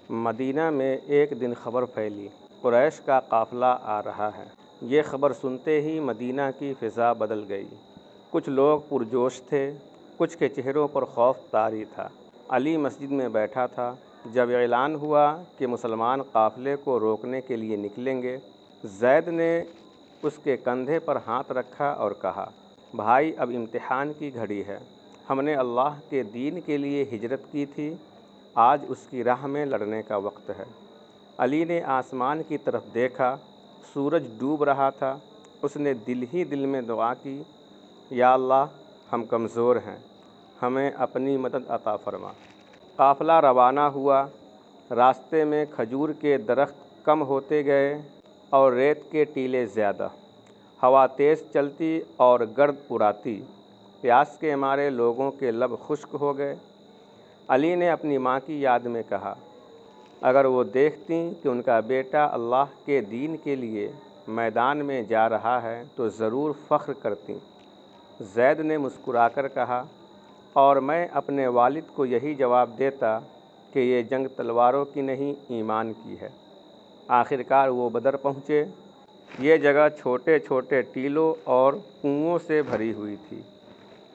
مدینہ میں ایک دن خبر پھیلی، قریش کا قافلہ آ رہا ہے۔ یہ خبر سنتے ہی مدینہ کی فضا بدل گئی۔ کچھ لوگ پرجوش تھے، کچھ کے چہروں پر خوف طاری تھا۔ علی مسجد میں بیٹھا تھا۔ جب اعلان ہوا کہ مسلمان قافلے کو روکنے کے لیے نکلیں گے، زید نے اس کے کندھے پر ہاتھ رکھا اور کہا، بھائی، اب امتحان کی گھڑی ہے۔ ہم نے اللہ کے دین کے لیے ہجرت کی تھی، آج اس کی راہ میں لڑنے کا وقت ہے۔ علی نے آسمان کی طرف دیکھا، سورج ڈوب رہا تھا۔ اس نے دل ہی دل میں دعا کی، یا اللہ، ہم کمزور ہیں، ہمیں اپنی مدد عطا فرما۔ قافلہ روانہ ہوا۔ راستے میں کھجور کے درخت کم ہوتے گئے اور ریت کے ٹیلے زیادہ۔ ہوا تیز چلتی اور گرد اڑاتی۔ پیاس کے مارے لوگوں کے لب خشک ہو گئے۔ علی نے اپنی ماں کی یاد میں کہا، اگر وہ دیکھتیں کہ ان کا بیٹا اللہ کے دین کے لیے میدان میں جا رہا ہے تو ضرور فخر کرتیں۔ زید نے مسکرا کر کہا، اور میں اپنے والد کو یہی جواب دیتا کہ یہ جنگ تلواروں کی نہیں، ایمان کی ہے۔ آخرکار وہ بدر پہنچے۔ یہ جگہ چھوٹے چھوٹے ٹیلوں اور کنوؤں سے بھری ہوئی تھی۔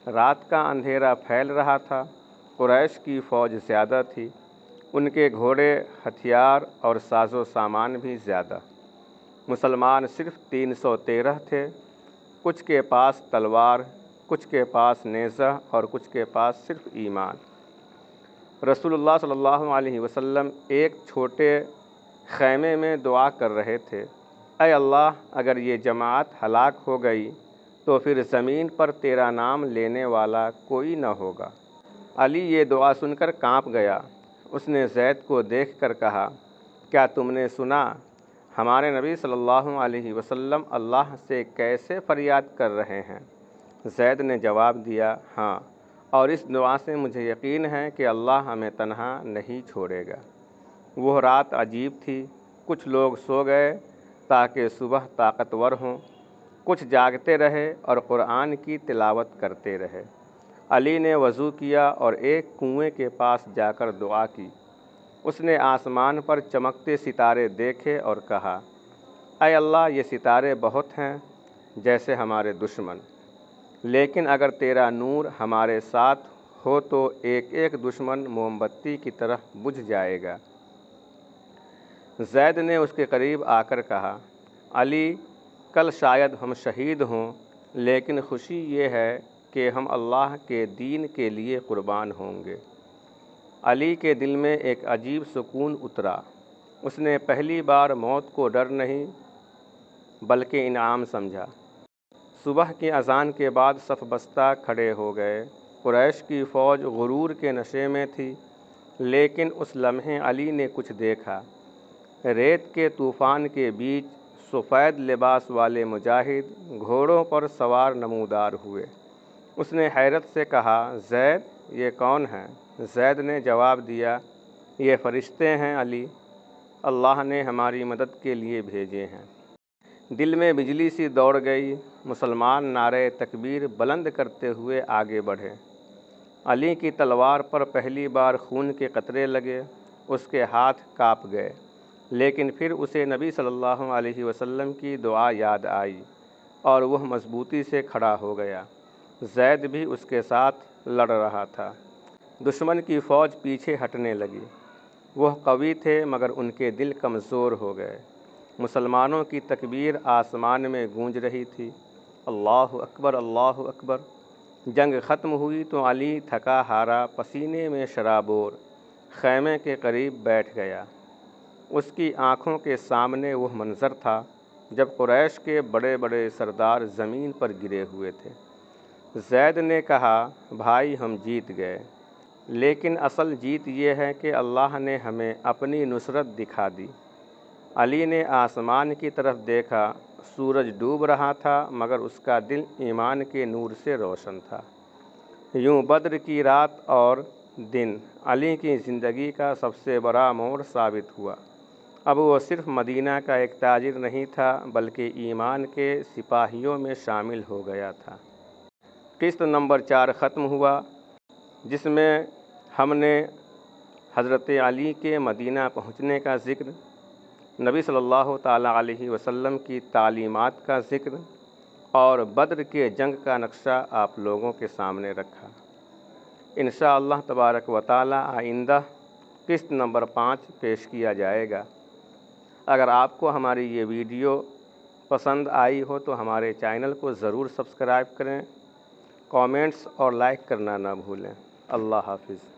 رات کا اندھیرا پھیل رہا تھا۔ قریش کی فوج زیادہ تھی، ان کے گھوڑے، ہتھیار اور ساز و سامان بھی زیادہ۔ مسلمان صرف 313 تھے، کچھ کے پاس تلوار، کچھ کے پاس نیزہ اور کچھ کے پاس صرف ایمان۔ رسول اللہ صلی اللہ علیہ وسلم ایک چھوٹے خیمے میں دعا کر رہے تھے، اے اللہ، اگر یہ جماعت ہلاک ہو گئی تو پھر زمین پر تیرا نام لینے والا کوئی نہ ہوگا۔ علی یہ دعا سن کر کانپ گیا۔ اس نے زید کو دیکھ کر کہا، کیا تم نے سنا ہمارے نبی صلی اللہ علیہ وسلم اللہ سے کیسے فریاد کر رہے ہیں؟ زید نے جواب دیا، ہاں، اور اس دعا سے مجھے یقین ہے کہ اللہ ہمیں تنہا نہیں چھوڑے گا۔ وہ رات عجیب تھی۔ کچھ لوگ سو گئے تاکہ صبح طاقتور ہوں، کچھ جاگتے رہے اور قرآن کی تلاوت کرتے رہے۔ علی نے وضو کیا اور ایک کنویں کے پاس جا کر دعا کی۔ اس نے آسمان پر چمکتے ستارے دیکھے اور کہا، اے اللہ، یہ ستارے بہت ہیں جیسے ہمارے دشمن، لیکن اگر تیرا نور ہمارے ساتھ ہو تو ایک ایک دشمن موم بتی کی طرح بجھ جائے گا۔ زید نے اس کے قریب آ کر کہا، علی، کل شاید ہم شہید ہوں، لیکن خوشی یہ ہے کہ ہم اللہ کے دین کے لیے قربان ہوں گے۔ علی کے دل میں ایک عجیب سکون اترا۔ اس نے پہلی بار موت کو ڈر نہیں بلکہ انعام سمجھا۔ صبح کی اذان کے بعد صف بستہ کھڑے ہو گئے۔ قریش کی فوج غرور کے نشے میں تھی، لیکن اس لمحے علی نے کچھ دیکھا۔ ریت کے طوفان کے بیچ سفید لباس والے مجاہد گھوڑوں پر سوار نمودار ہوئے۔ اس نے حیرت سے کہا، زید، یہ کون ہیں؟ زید نے جواب دیا، یہ فرشتے ہیں علی، اللہ نے ہماری مدد کے لیے بھیجے ہیں۔ دل میں بجلی سی دوڑ گئی۔ مسلمان نعرہ تکبیر بلند کرتے ہوئے آگے بڑھے۔ علی کی تلوار پر پہلی بار خون کے قطرے لگے، اس کے ہاتھ کانپ گئے، لیکن پھر اسے نبی صلی اللہ علیہ وسلم کی دعا یاد آئی اور وہ مضبوطی سے کھڑا ہو گیا۔ زید بھی اس کے ساتھ لڑ رہا تھا۔ دشمن کی فوج پیچھے ہٹنے لگی۔ وہ قوی تھے مگر ان کے دل کمزور ہو گئے۔ مسلمانوں کی تکبیر آسمان میں گونج رہی تھی، اللہ اکبر، اللہ اکبر۔ جنگ ختم ہوئی تو علی تھکا ہارا، پسینے میں شرابور، خیمے کے قریب بیٹھ گیا۔ اس کی آنکھوں کے سامنے وہ منظر تھا جب قریش کے بڑے بڑے سردار زمین پر گرے ہوئے تھے۔ زید نے کہا، بھائی، ہم جیت گئے، لیکن اصل جیت یہ ہے کہ اللہ نے ہمیں اپنی نصرت دکھا دی۔ علی نے آسمان کی طرف دیکھا۔ سورج ڈوب رہا تھا مگر اس کا دل ایمان کے نور سے روشن تھا۔ یوں بدر کی رات اور دن علی کی زندگی کا سب سے بڑا موڑ ثابت ہوا۔ اب وہ صرف مدینہ کا ایک تاجر نہیں تھا بلکہ ایمان کے سپاہیوں میں شامل ہو گیا تھا۔ قسط نمبر 4 ختم ہوا، جس میں ہم نے حضرت علی کے مدینہ پہنچنے کا ذکر، نبی صلی اللہ تعالیٰ علیہ وسلم کی تعلیمات کا ذکر اور بدر کے جنگ کا نقشہ آپ لوگوں کے سامنے رکھا۔ انشاءاللہ تبارک و تعالیٰ آئندہ قسط نمبر 5 پیش کیا جائے گا۔ اگر آپ کو ہماری یہ ویڈیو پسند آئی ہو تو ہمارے چینل کو ضرور سبسکرائب کریں، کامنٹس اور لائک کرنا نہ بھولیں۔ اللہ حافظ۔